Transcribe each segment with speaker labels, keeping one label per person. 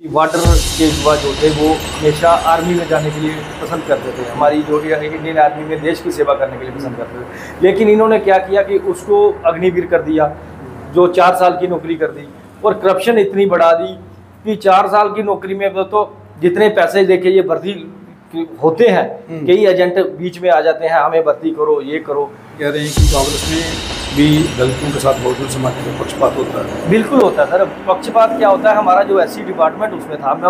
Speaker 1: Water के युवा जो थे वो हमेशा आर्मी में जाने के लिए पसंद करते थे, हमारी जो इंडियन आर्मी में देश की सेवा करने के लिए पसंद करते थे। लेकिन इन्होंने क्या किया कि उसको अग्निवीर कर दिया, जो 4 साल की नौकरी कर दी, और करप्शन इतनी बढ़ा दी कि 4 साल की नौकरी में तो जितने पैसे देके ये भर्ती होते हैं, कई एजेंट बीच में आ जाते हैं, हमें भर्ती करो, ये करो।
Speaker 2: कह रहे हैं कि कांग्रेस में भी दलितों के साथ बहुजन समाज का पक्षपात होता है।
Speaker 1: बिल्कुल होता है सर। पक्षपात क्या होता है, हमारा जो एससी डिपार्टमेंट उसमें था, मैं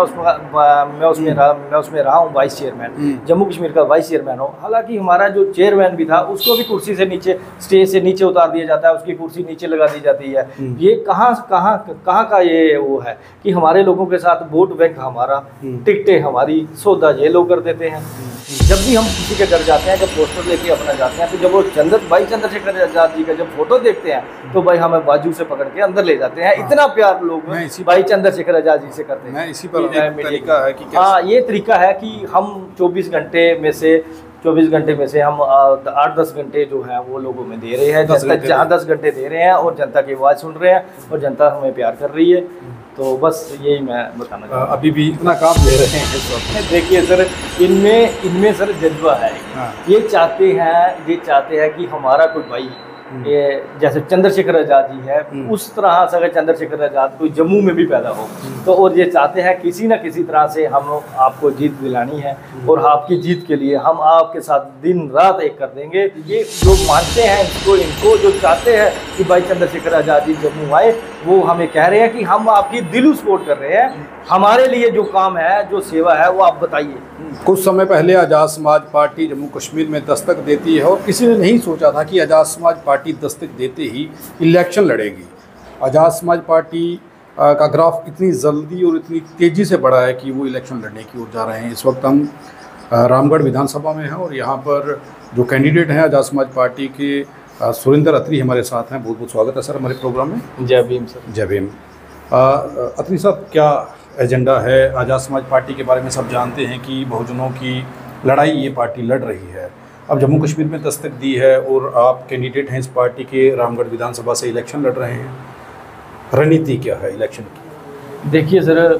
Speaker 1: उसमें रहा हूँ वाइस चेयरमैन, जम्मू कश्मीर का वाइस चेयरमैन हूँ। हालांकि हमारा जो चेयरमैन भी था उसको भी कुर्सी से नीचे, स्टेज से नीचे उतार दिया जाता है, उसकी कुर्सी नीचे लगा दी जाती है। ये कहाँ का ये वो है कि हमारे लोगों के साथ वोट बैंक हमारा, टिकटें हमारी, सौदा ये लोग कर देते हैं। जब भी हम किसी के घर जाते हैं, जब पोस्टर लेके अपना जाते हैं, तो जब वो भाई चंद्रशेखर आजाद जी का जब फोटो देखते हैं तो भाई हमें बाजू से पकड़ के अंदर ले जाते हैं। इतना प्यार लोग भाई चंद्रशेखर आजाद जी से करते हैं।
Speaker 2: इसी पर तरीका है कि
Speaker 1: हाँ, ये तरीका है कि हम 24 घंटे में से हम 8-10 घंटे जो है वो लोगों में दे रहे हैं, 10 घंटे दे रहे हैं और जनता की आवाज़ सुन रहे हैं और जनता हमें प्यार कर रही है। तो बस यही मैं बताना चाहता हूँ।
Speaker 2: अभी भी इतना काम ले रहे हैं इस वक्त।
Speaker 1: देखिए सर, इनमें सर जज्बा है। ये चाहते हैं कि हमारा कोई भाई, ये जैसे चंद्रशेखर आजाद जी है, उस तरह से अगर चंद्रशेखर आजाद कोई जम्मू में भी पैदा हो तो, और ये चाहते हैं किसी न किसी तरह से हम आपको जीत दिलानी है और आपकी जीत के लिए हम आपके साथ दिन रात एक कर देंगे। ये जो मानते हैं इनको जो चाहते हैं कि भाई चंद्रशेखर आजाद जी जम्मू आए, वो हमें कह रहे हैं कि हम आपकी दिलों सपोर्ट कर रहे हैं, हमारे लिए जो काम है, जो सेवा है, वो आप बताइए।
Speaker 2: कुछ समय पहले आज़ाद समाज पार्टी जम्मू कश्मीर में दस्तक देती है और किसी ने नहीं सोचा था कि आज़ाद समाज पार्टी दस्तक देते ही इलेक्शन लड़ेगी। आज़ाद समाज पार्टी का ग्राफ इतनी जल्दी और इतनी तेज़ी से बढ़ा है कि वो इलेक्शन लड़ने की ओर जा रहे हैं। इस वक्त हम रामगढ़ विधानसभा में हैं और यहाँ पर जो कैंडिडेट हैं आज़ाद समाज पार्टी के सुरेंद्र अत्री हमारे साथ हैं। बहुत बहुत स्वागत है सर हमारे प्रोग्राम में।
Speaker 1: जय भीम सर।
Speaker 2: जय भीम। अत्री साहब, क्या एजेंडा है? आज़ाद समाज पार्टी के बारे में सब जानते हैं कि बहुजनों की लड़ाई ये पार्टी लड़ रही है। अब जम्मू कश्मीर में दस्तक दी है और आप कैंडिडेट हैं इस पार्टी के, रामगढ़ विधानसभा से इलेक्शन लड़ रहे हैं। रणनीति क्या है इलेक्शन की?
Speaker 1: देखिए सर,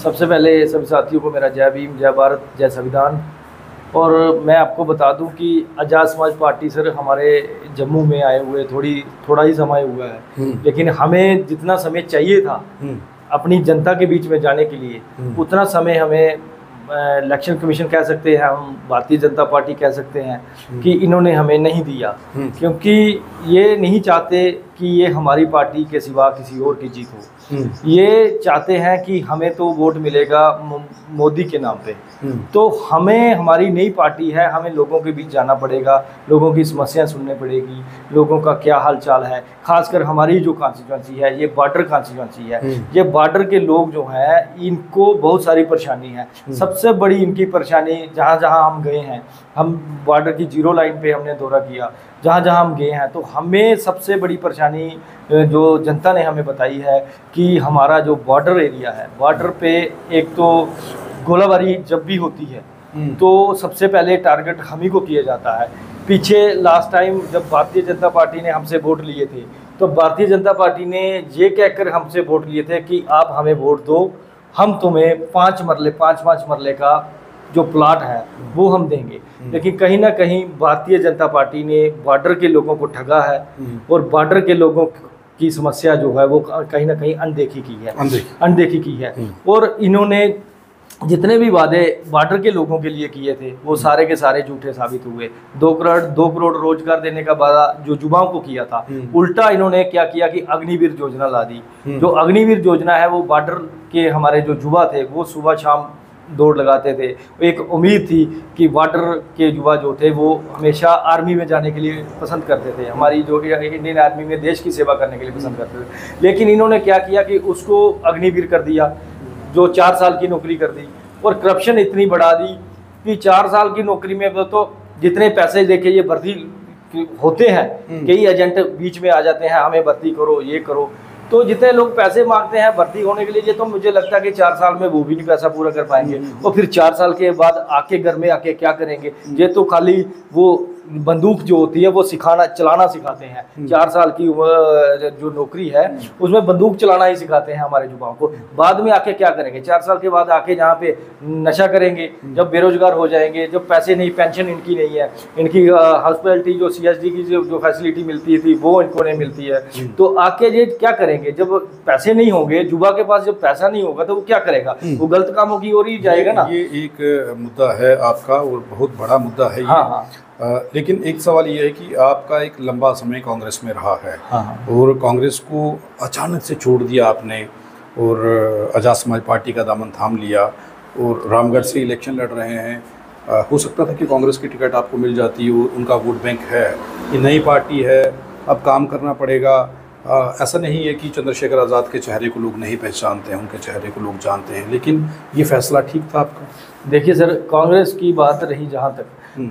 Speaker 1: सबसे पहले सभी साथियों को मेरा जय भीम, जय भारत, जय संविधान। और मैं आपको बता दूं कि आज़ाद समाज पार्टी सर हमारे जम्मू में आए हुए थोड़ा ही समय हुआ है, लेकिन हमें जितना समय चाहिए था अपनी जनता के बीच में जाने के लिए, उतना समय हमें इलेक्शन कमीशन कह सकते हैं, हम भारतीय जनता पार्टी कह सकते हैं कि इन्होंने हमें नहीं दिया, क्योंकि ये नहीं चाहते कि ये हमारी पार्टी के सिवा किसी और की जीत हो। ये चाहते हैं कि हमें तो वोट मिलेगा मोदी के नाम पे, तो हमें, हमारी नई पार्टी है, हमें लोगों के बीच जाना पड़ेगा, लोगों की समस्याएं सुननी पड़ेगी, लोगों का क्या हाल चाल है। खासकर हमारी जो कॉन्स्टिट्यूंसी है, ये बॉर्डर कॉन्स्टिट्यूंसी है, ये बॉर्डर के लोग जो हैं इनको बहुत सारी परेशानी है। सबसे बड़ी इनकी परेशानी, जहाँ जहाँ हम गए हैं, हम बॉर्डर की 0 लाइन पे हमने दौरा किया, जहाँ जहाँ हम गए हैं, तो हमें सबसे बड़ी परेशानी जो जनता ने हमें बताई है कि हमारा जो बॉर्डर एरिया है, बॉर्डर पे एक तो गोलाबारी जब भी होती है तो सबसे पहले टारगेट हम ही को किया जाता है। पीछे लास्ट टाइम जब भारतीय जनता पार्टी ने हमसे वोट लिए थे, तो भारतीय जनता पार्टी ने ये कहकर हमसे वोट लिए थे कि आप हमें वोट दो, हम तुम्हें 5 मरले का जो प्लाट है वो हम देंगे। लेकिन कहीं ना कहीं भारतीय जनता पार्टी ने बॉर्डर के लोगों को ठगा है और बॉर्डर के लोगों की समस्या जो है वो कहीं ना कहीं अनदेखी की है। और इन्होंने जितने भी वादे बॉर्डर के लोगों के लिए किए थे वो सारे के सारे झूठे साबित हुए। 2 करोड़ रोजगार देने का वादा जो युवाओं को किया था, उल्टा इन्होंने क्या किया कि अग्निवीर योजना ला दी। जो अग्निवीर योजना है वो बॉर्डर के हमारे जो युवा थे वो सुबह शाम दौड़ लगाते थे। एक उम्मीद थी कि बॉर्डर के युवा जो थे वो हमेशा आर्मी में जाने के लिए पसंद करते थे, हमारी जो इंडियन आर्मी में देश की सेवा करने के लिए पसंद करते थे। लेकिन इन्होंने क्या किया कि उसको अग्निवीर कर दिया, जो 4 साल की नौकरी कर दी, और करप्शन इतनी बढ़ा दी कि 4 साल की नौकरी में तो जितने पैसे देके ये भर्ती होते हैं, कई एजेंट बीच में आ जाते हैं, हमें भर्ती करो, ये करो। तो जितने लोग पैसे मांगते हैं भर्ती होने के लिए, ये तो मुझे लगता है कि 4 साल में वो भी नहीं पैसा पूरा कर पाएंगे, और फिर 4 साल के बाद आके घर में आके क्या करेंगे। ये तो खाली वो बंदूक जो होती है वो चलाना सिखाते हैं। 4 साल की जो नौकरी है उसमें बंदूक चलाना ही सिखाते हैं हमारे युवाओं को। बाद में आके क्या करेंगे? 4 साल के बाद आके जहाँ पे नशा करेंगे, जब बेरोजगार हो जाएंगे, जब पैसे नहीं, पेंशन इनकी नहीं है, इनकी हॉस्पिटलिटी जो CSD की जो फैसिलिटी मिलती थी वो इनको नहीं मिलती है, तो आके ये क्या करेंगे? जब पैसे नहीं होंगे, युवा के पास जब पैसा नहीं होगा तो वो क्या करेगा? वो गलत कामों की ओर ही जाएगा ना।
Speaker 2: ये एक मुद्दा है आपका और बहुत बड़ा मुद्दा है ये।
Speaker 1: हाँ।
Speaker 2: लेकिन एक सवाल ये है कि आपका एक लंबा समय कांग्रेस में रहा है।
Speaker 1: हाँ।
Speaker 2: और कांग्रेस को अचानक से छोड़ दिया आपने और आज़ाद समाज पार्टी का दामन थाम लिया और रामगढ़ से इलेक्शन लड़ रहे हैं। हो सकता था कि कांग्रेस की टिकट आपको मिल जाती, उनका वोट बैंक है, ये नई पार्टी है, अब काम करना पड़ेगा। ऐसा नहीं है कि चंद्रशेखर आज़ाद के चेहरे को लोग नहीं पहचानते हैं, उनके चेहरे को लोग जानते हैं, लेकिन ये फैसला ठीक था आपका?
Speaker 1: देखिए सर, कांग्रेस की बात रही जहाँ तक,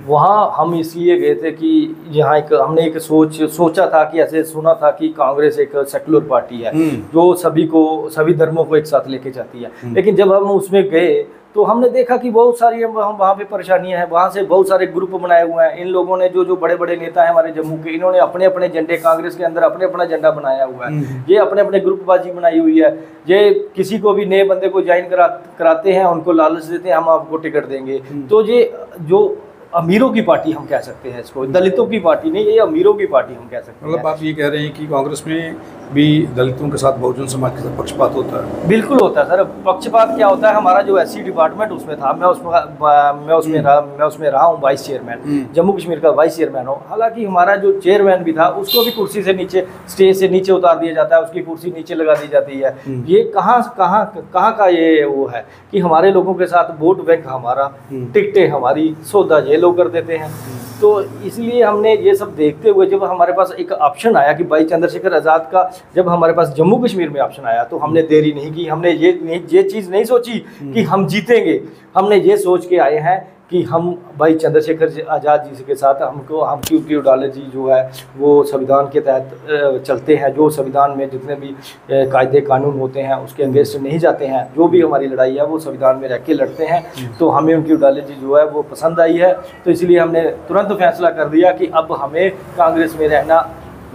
Speaker 1: वहाँ हम इसलिए गए थे कि यहाँ हमने एक सोचा था कि ऐसे सुना था कि कांग्रेस एक सेकुलर पार्टी है जो सभी धर्मों को एक साथ लेके जाती है। लेकिन जब हम उसमें गए तो हमने देखा कि बहुत सारी वहाँ पे परेशानियां हैं। वहाँ से बहुत सारे ग्रुप बनाए हुए हैं इन लोगों ने, जो बड़े बड़े नेता हैं हमारे जम्मू के, इन्होंने अपने अपने झंडे, कांग्रेस के अंदर अपने अपना झंडा बनाया हुआ है। ये अपने अपने ग्रुपबाजी बनाई हुई है। ये किसी को भी नए बंदे को ज्वाइन कराते हैं, उनको लालच देते हैं हम आपको टिकट देंगे। तो ये जो अमीरों की पार्टी हम कह सकते हैं इसको, दलितों की पार्टी नहीं, ये अमीरों की पार्टी हम कह सकते हैं।
Speaker 2: मतलब आप ये कह रहे हैं कि कांग्रेस में भी दलितों के साथ, बहुजन समाज के साथ पक्षपात होता है?
Speaker 1: बिल्कुल होता है सर। पक्षपात क्या होता है? हमारा जो SC डिपार्टमेंट उसमें था, मैं उसमें रहा हूँ वाइस चेयरमैन, जम्मू कश्मीर का वाइस चेयरमैन हूँ। हालांकि हमारा जो चेयरमैन भी था उसको भी कुर्सी से नीचे, स्टेज से नीचे उतार दिया जाता है, उसकी कुर्सी नीचे लगा दी जाती है। ये कहाँ का ये वो है कि हमारे लोगों के साथ वोट बैंक हमारा, टिकटें हमारी, सौदा ये लोग कर देते हैं। तो इसलिए हमने ये सब देखते हुए जब हमारे पास एक ऑप्शन आया कि भाई चंद्रशेखर आज़ाद का, जब हमारे पास जम्मू कश्मीर में ऑप्शन आया तो हमने देरी नहीं की। हमने ये चीज़ नहीं सोची कि हम जीतेंगे, हमने ये सोच के आए हैं कि हम भाई चंद्रशेखर आज़ाद जी के साथ हमकी आइडियोलॉजी जो है वो संविधान के तहत चलते हैं, जो संविधान में जितने भी कायदे कानून होते हैं उसके अगेंस्ट नहीं जाते हैं। जो भी हमारी लड़ाई है वो संविधान में रह के लड़ते हैं। तो हमें उनकी आइडियोलॉजी जो है वो पसंद आई है, तो इसलिए हमने तुरंत फैसला कर दिया कि अब हमें कांग्रेस में रहना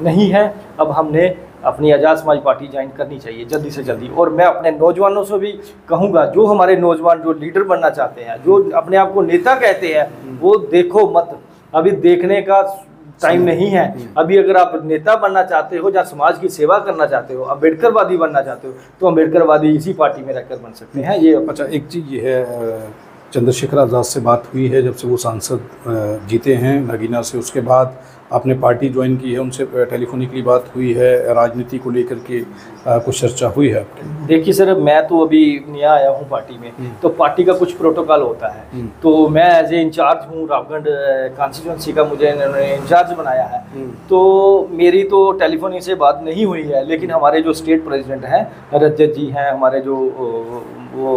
Speaker 1: नहीं है, अब हमने अपनी आज़ाद समाज पार्टी ज्वाइन करनी चाहिए जल्दी से जल्दी। और मैं अपने नौजवानों से भी कहूँगा, जो हमारे नौजवान जो लीडर बनना चाहते हैं, जो अपने आप को नेता कहते हैं, वो देखो मत, अभी देखने का टाइम नहीं है। अभी अगर आप नेता बनना चाहते हो या समाज की सेवा करना चाहते हो, अम्बेडकरवादी बनना चाहते हो, तो अम्बेडकरवादी इसी पार्टी में रहकर बन सकते हैं। ये
Speaker 2: अच्छा, एक चीज़ ये है, चंद्रशेखर आज़ाद से बात हुई है जब से वो सांसद जीते हैं नगीना से, उसके बाद आपने पार्टी ज्वाइन की है, उनसे टेलीफोनिकली बात हुई है, राजनीति को लेकर के कुछ चर्चा हुई है आपकी? देखिए
Speaker 1: सर, मैं तो अभी नया आया हूँ पार्टी में, तो पार्टी का कुछ प्रोटोकॉल होता है। तो मैं एज ए इंचार्ज हूँ, रामगढ़ कॉन्स्टिट्यूंसी का मुझे इन्होंने इंचार्ज बनाया है। तो मेरी तो टेलीफोन से बात नहीं हुई है, लेकिन हमारे जो स्टेट प्रेसिडेंट हैं, रजत जी हैं, हमारे जो वो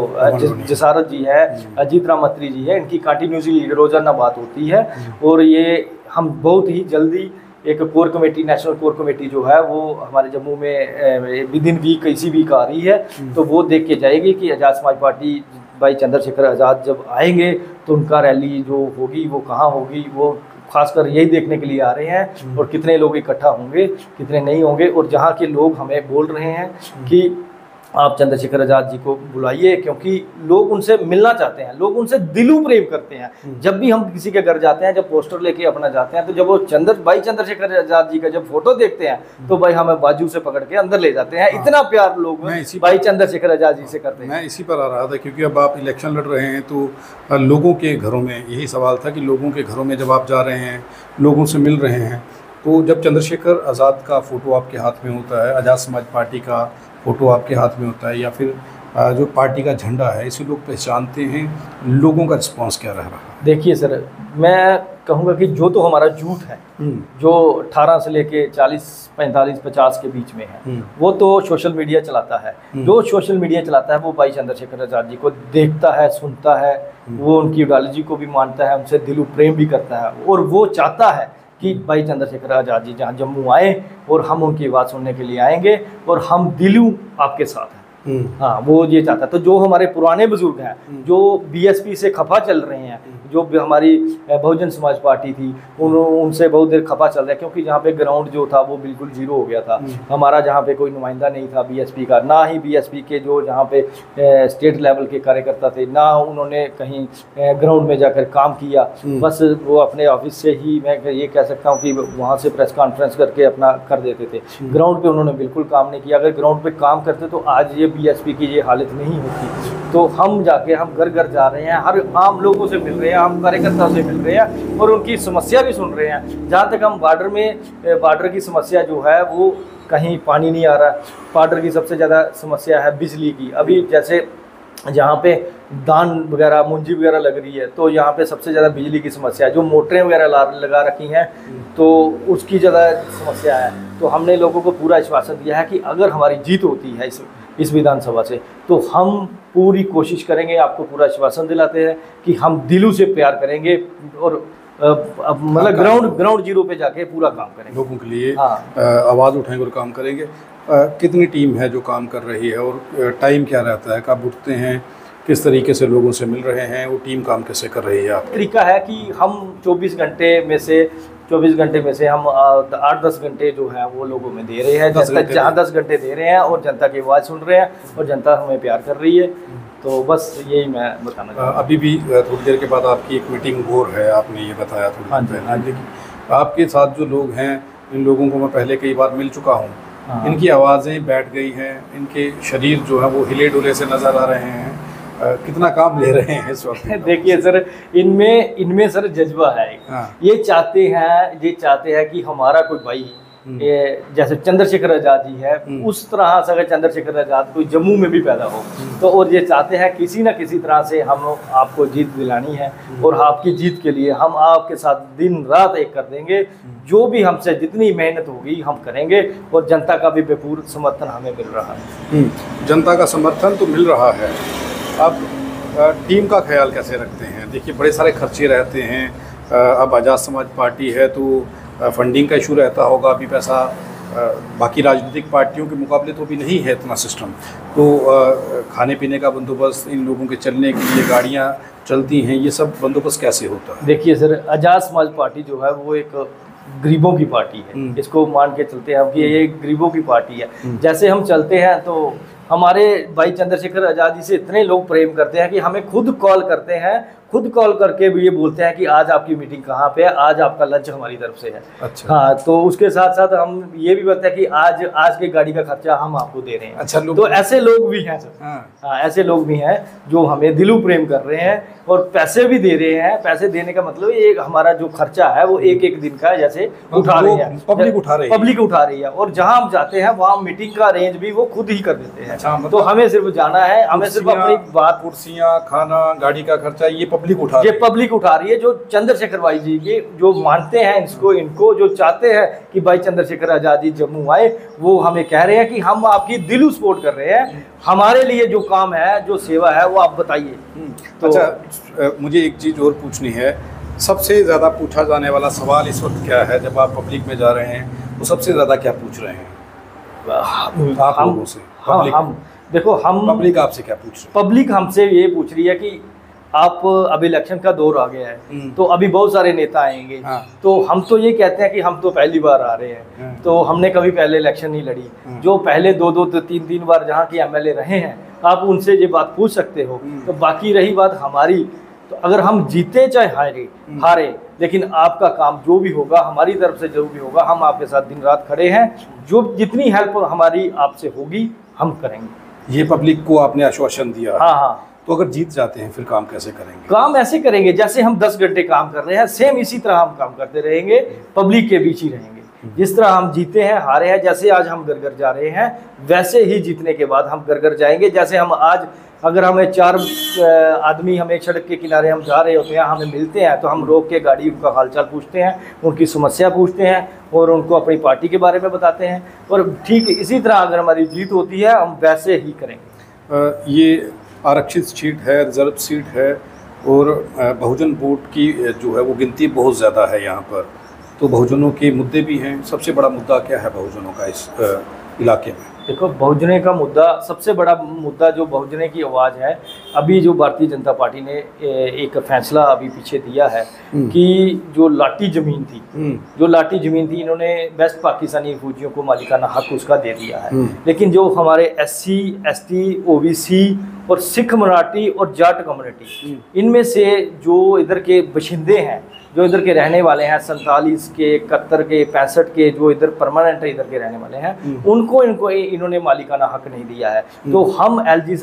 Speaker 1: जसारत जी है, अजीत राम अत्री जी है, इनकी कंटिन्यूसली रोजाना बात होती है। और ये हम बहुत ही जल्दी एक core committee, national core committee जो है वो हमारे जम्मू में विद इन वीक किसी वीक आ रही है, तो वो देख के जाएगी कि आज़ाद समाज पार्टी भाई चंद्रशेखर आज़ाद जब आएंगे तो उनका रैली जो होगी वो कहाँ होगी, वो खासकर यही देखने के लिए आ रहे हैं। और कितने लोग इकट्ठा होंगे, कितने नहीं होंगे। और जहाँ के लोग हमें बोल रहे हैं कि आप चंद्रशेखर आज़ाद जी को बुलाइए, क्योंकि लोग उनसे मिलना चाहते हैं, लोग उनसे दिलों प्रेम करते हैं। जब भी हम किसी के घर जाते हैं, जब पोस्टर लेके अपना जाते हैं, तो जब वो भाई चंद्रशेखर आज़ाद जी का जब फोटो देखते हैं तो भाई हमें बाजू से पकड़ के अंदर ले जाते हैं। इतना प्यार लोग भाई चंद्रशेखर आज़ाद जी से करते हैं।
Speaker 2: मैं इसी पर आ रहा था, क्योंकि अब आप इलेक्शन लड़ रहे हैं तो लोगों के घरों में, यही सवाल था कि लोगों के घरों में जब आप जा रहे हैं, लोगों से मिल रहे हैं, तो जब चंद्रशेखर आज़ाद का फ़ोटो आपके हाथ में होता है, आज़ाद समाज पार्टी का फ़ोटो आपके हाथ में होता है, या फिर जो पार्टी का झंडा है, इसे लोग पहचानते हैं, लोगों का रिस्पांस क्या रह रहा है?
Speaker 1: देखिए सर, मैं कहूँगा कि जो तो हमारा झूठ है, जो 18 से लेके 40, 45, 50 के बीच में है, वो तो सोशल मीडिया चलाता है। जो सोशल मीडिया चलाता है वो भाई चंद्रशेखर आज़ाद जी को देखता है, सुनता है, वो उनकी आइडियोलॉजी को भी मानता है, उनसे दिलो प्रेम भी करता है, और वो चाहता है कि भाई चंद्रशेखर आज़ाद जी जहाँ जम्मू आए और हम उनकी बात सुनने के लिए आएंगे और हम दिलों आपके साथ हैं। हाँ, वो ये चाहता है। तो जो हमारे पुराने बुजुर्ग हैं, जो बीएसपी से खफा चल रहे हैं, जो भी हमारी बहुजन समाज पार्टी थी, उनसे बहुत देर खफा चल रहा है, क्योंकि जहाँ पे ग्राउंड जो था वो बिल्कुल जीरो हो गया था। हमारा जहाँ पे कोई नुमाइंदा नहीं था बीएसपी का, ना ही बीएसपी के जो जहाँ पे स्टेट लेवल के कार्यकर्ता थे, ना उन्होंने कहीं ग्राउंड में जाकर काम किया। बस वो अपने ऑफिस से ही, मैं ये कह सकता हूँ कि वहाँ से प्रेस कॉन्फ्रेंस करके अपना कर देते थे। ग्राउंड पे उन्होंने बिल्कुल काम नहीं किया। अगर ग्राउंड पे काम करते तो आज ये बीएसपी की ये हालत नहीं होती। तो हम जाके हम घर घर जा रहे हैं, हर आम लोगों से मिल रहे हैं, हम कार्यकर्ताओं से मिल रहे हैं और उनकी समस्या भी सुन रहे हैं। जहाँ तक हम बॉर्डर की समस्या जो है वो कहीं पानी नहीं आ रहा। बॉर्डर की सबसे ज़्यादा समस्या है बिजली की। अभी जैसे जहाँ पे दान वगैरह मुंजी वगैरह लग रही है, तो यहाँ पे सबसे ज़्यादा बिजली की समस्या है। जो मोटरें वगैरह लगा रखी हैं तो उसकी ज़्यादा समस्या है। तो हमने लोगों को पूरा आश्वासन दिया है कि अगर हमारी जीत होती है इस विधानसभा से, तो हम पूरी कोशिश करेंगे। आपको पूरा आश्वासन दिलाते हैं कि हम दिलों से प्यार करेंगे और मतलब ग्राउंड जीरो पे जाके पूरा काम करेंगे,
Speaker 2: लोगों के लिए
Speaker 1: हाँ।
Speaker 2: आवाज़ उठाएंगे और काम करेंगे। कितनी टीम है जो काम कर रही है और टाइम क्या रहता है, कब उठते हैं, किस तरीके से लोगों से मिल रहे हैं, वो टीम काम कैसे कर रही है? आप
Speaker 1: तरीका है कि हम 24 घंटे में से हम 8-10 घंटे जो है वो लोगों में दे रहे हैं। 10 घंटे दे रहे हैं और जनता की आवाज़ सुन रहे हैं और जनता हमें प्यार कर रही है। तो बस यही मैं बताना चाहता हूँ।
Speaker 2: अभी भी थोड़ी देर के बाद आपकी एक मीटिंग और है, आपने ये बताया थोड़ी देर पहले। आपके साथ जो लोग हैं, इन लोगों को मैं पहले कई बार मिल चुका हूँ। इनकी आवाज़ें बैठ गई हैं, इनके शरीर जो है वो हिले डुले से नज़र आ रहे हैं। कितना काम ले रहे हैं इस वक्त?
Speaker 1: देखिए सर, इनमें सर जज्बा है। ये चाहते हैं कि हमारा कोई भाई, ये जैसे चंद्रशेखर आज़ाद जी है, उस तरह से अगर चंद्रशेखर आज़ाद कोई जम्मू में भी पैदा हो तो, और ये चाहते हैं किसी न किसी तरह से हम आपको जीत दिलानी है और आपकी जीत के लिए हम आपके साथ दिन रात एक कर देंगे। जो भी हमसे जितनी मेहनत होगी हम करेंगे और जनता का भी भरपूर समर्थन हमें मिल रहा है।
Speaker 2: जनता का समर्थन तो मिल रहा है। अब टीम का ख्याल कैसे रखते हैं? देखिए, बड़े सारे खर्चे रहते हैं। अब आज़ाद समाज पार्टी है तो फंडिंग का इशू रहता होगा। अभी पैसा बाकी राजनीतिक पार्टियों के मुकाबले तो अभी नहीं है इतना सिस्टम। तो खाने पीने का बंदोबस्त, इन लोगों के चलने के लिए गाड़ियाँ चलती हैं, ये सब बंदोबस्त कैसे होता है?
Speaker 1: देखिए सर, आज़ाद समाज पार्टी जो है वो एक गरीबों की पार्टी है। इसको मान के चलते हैं कि ये गरीबों की पार्टी है। जैसे हम चलते हैं तो हमारे भाई चंद्रशेखर आज़ाद जी से इतने लोग प्रेम करते हैं कि हमें खुद कॉल करते हैं, खुद कॉल करके भी ये बोलते हैं कि आज आपकी मीटिंग कहाँ पे है, आज आपका लंच हमारी तरफ से है।
Speaker 2: अच्छा।
Speaker 1: हाँ, तो उसके साथ साथ हम ये भी बताते हैं कि आज की गाड़ी का खर्चा हम आपको दे रहे हैं।
Speaker 2: अच्छा,
Speaker 1: तो ऐसे लोग भी हैं सर। हाँ, ऐसे लोग भी हैं जो हमें दिलों प्रेम कर रहे हैं और पैसे भी दे रहे हैं। पैसे देने का मतलब ये हमारा जो खर्चा है वो एक दिन का जैसे उठा रहे हैं, पब्लिक उठा रही है। और जहाँ हम जाते हैं वहाँ मीटिंग का अरेंज भी वो खुद ही कर देते हैं।
Speaker 2: अच्छा,
Speaker 1: तो हमें सिर्फ जाना है, हमें सिर्फ अपनी बात,
Speaker 2: कुर्सियाँ, खाना, गाड़ी का खर्चा ये पब्लिक
Speaker 1: उठा रही है। जो चंद्रशेखर भाई जी के जो मानते हैं इनको जो चाहते हैं कि भाई चंद्रशेखर आज़ाद जी जम्मू आए, वो हमें कह रहे हैं कि हम आपकी दिलों सपोर्ट कर रहे हैं। हमारे लिए जो काम है, जो सेवा है, वो आप बताइए।
Speaker 2: तो अच्छा, मुझे एक चीज़ और पूछनी है। सबसे ज़्यादा पूछा जाने वाला सवाल इस वक्त क्या है? जब आप पब्लिक में जा रहे हैं तो सबसे ज़्यादा क्या पूछ रहे हैं आप लोगों से?
Speaker 1: पब्लिक
Speaker 2: आपसे क्या पूछ रही है?
Speaker 1: पब्लिक हमसे ये पूछ रही है कि आप अब इलेक्शन का दौर आ गया है तो अभी बहुत सारे नेता आएंगे। तो हम तो ये कहते हैं कि हम तो पहली बार आ रहे हैं, तो हमने कभी पहले इलेक्शन नहीं लड़ी। जो पहले 2-3 बार जहाँ के एमएलए रहे हैं, आप उनसे ये बात पूछ सकते हो। तो बाकी रही बात हमारी, तो अगर हम जीते चाहे हारे, लेकिन आपका काम जो भी होगा, हमारी तरफ से जो भी होगा, हम आपके साथ दिन रात खड़े हैं। जो जितनी हेल्प हमारी आपसे होगी हम करेंगे।
Speaker 2: ये पब्लिक को आपने आश्वासन दिया।
Speaker 1: हाँ।
Speaker 2: तो अगर जीत जाते हैं फिर काम कैसे करेंगे?
Speaker 1: काम ऐसे करेंगे जैसे हम 10 घंटे काम कर रहे हैं, सेम इसी तरह हम काम करते रहेंगे, पब्लिक के बीच ही रहेंगे। जिस तरह हम जीते हैं, हारे हैं, जैसे आज हम घर घर जा रहे हैं, वैसे ही जीतने के बाद हम घर घर जाएंगे। जैसे हम आज अगर हमें 4 आदमी हमें सड़क के किनारे हम जा रहे होते हैं, हमें मिलते हैं, तो हम रोक के गाड़ी उनका हालचाल पूछते हैं, उनकी समस्या पूछते हैं और उनको अपनी पार्टी के बारे में बताते हैं। और ठीक इसी तरह अगर हमारी जीत होती है, हम वैसे ही करेंगे।
Speaker 2: ये आरक्षित सीट है, रिजर्व सीट है और बहुजन वोट की जो है वो गिनती बहुत ज़्यादा है यहाँ पर। तो बहुजनों के मुद्दे भी हैं। सबसे बड़ा मुद्दा क्या है बहुजनों का इस इलाके में?
Speaker 1: देखो, बहुजने का मुद्दा, सबसे बड़ा मुद्दा जो बहुजने की आवाज़ है, अभी जो भारतीय जनता पार्टी ने एक फैसला अभी पीछे दिया है कि जो लाटी ज़मीन थी, इन्होंने वेस्ट पाकिस्तानी फौजियों को मालिकाना हक उसका दे दिया है। लेकिन जो हमारे SC ST OBC और सिख मराठी और जाट कम्युनिटी, इनमें से जो इधर के बशिंदे हैं, जो इधर के रहने वाले हैं, 47 के, 71 के, 65 के, जो इधर परमानेंट इधर के रहने वाले हैं, उनको इन्होंने मालिकाना हक नहीं दिया है। तो हम LG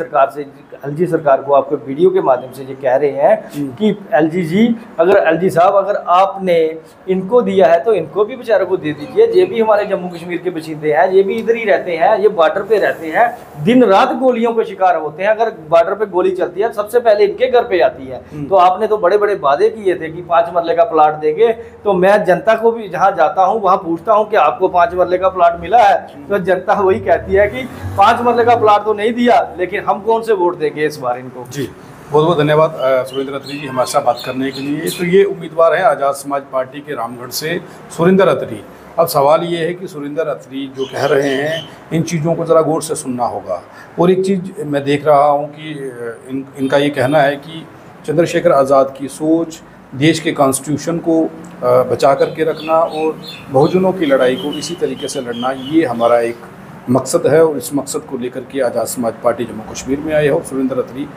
Speaker 1: सरकार को आपके वीडियो के माध्यम से ये कह रहे हैं कि LG जी, LG साहब, अगर आपने इनको दिया है तो इनको भी बेचारों को दे दीजिए। ये भी हमारे जम्मू कश्मीर के बशिंदे हैं, ये भी इधर ही रहते हैं, ये बॉर्डर पे रहते हैं, दिन रात गोलियों के शिकार होते हैं। अगर बॉर्डर पे गोली चलती है, सबसे पहले इनके घर पे आती है। तो आपने तो बड़े बड़े वादे किए थे कि 5 मरले का प्लाट देंगे। तो मैं जनता को भी जहां जाता हूं वहां पूछता हूं कि आपको 5 मरले का प्लाट मिला है, तो जनता वही कहती है कि 5 मरले का प्लाट तो नहीं दिया, लेकिन हम कौन से वोट देंगे इस बार इनको।
Speaker 2: जी, बहुत बहुत धन्यवाद सुरेंद्र अत्री जी हमारे साथ बात करने के लिए। तो ये उम्मीदवार हैं आज़ाद समाज पार्टी के रामगढ़ से सुरेंद्र अत्री। अब सवाल ये है कि सुरेंद्र अत्री जो कह रहे हैं, इन चीज़ों को ज़रा गौर से सुनना होगा। और एक चीज़ मैं देख रहा हूँ कि इनका ये कहना है कि चंद्रशेखर आज़ाद की सोच देश के कॉन्स्टिट्यूशन को बचा करके रखना और बहुजनों की लड़ाई को इसी तरीके से लड़ना, ये हमारा एक मकसद है। और इस मकसद को लेकर के आज़ाद समाज पार्टी जम्मू कश्मीर में आए और सुरेंद्र अत्री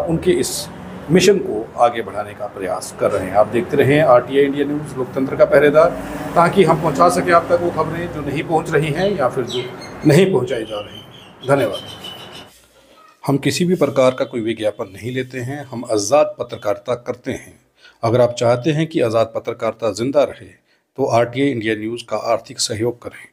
Speaker 2: उनके इस मिशन को आगे बढ़ाने का प्रयास कर रहे हैं। आप देखते रहें RTI इंडिया न्यूज़, लोकतंत्र का पहरेदार, ताकि हम पहुंचा सकें आप तक वो खबरें जो नहीं पहुंच रही हैं या फिर जो नहीं पहुंचाई जा रही हैं। धन्यवाद। हम किसी भी प्रकार का कोई विज्ञापन नहीं लेते हैं, हम आज़ाद पत्रकारिता करते हैं। अगर आप चाहते हैं कि आज़ाद पत्रकारिता जिंदा रहे तो RTI इंडिया न्यूज़ का आर्थिक सहयोग करें।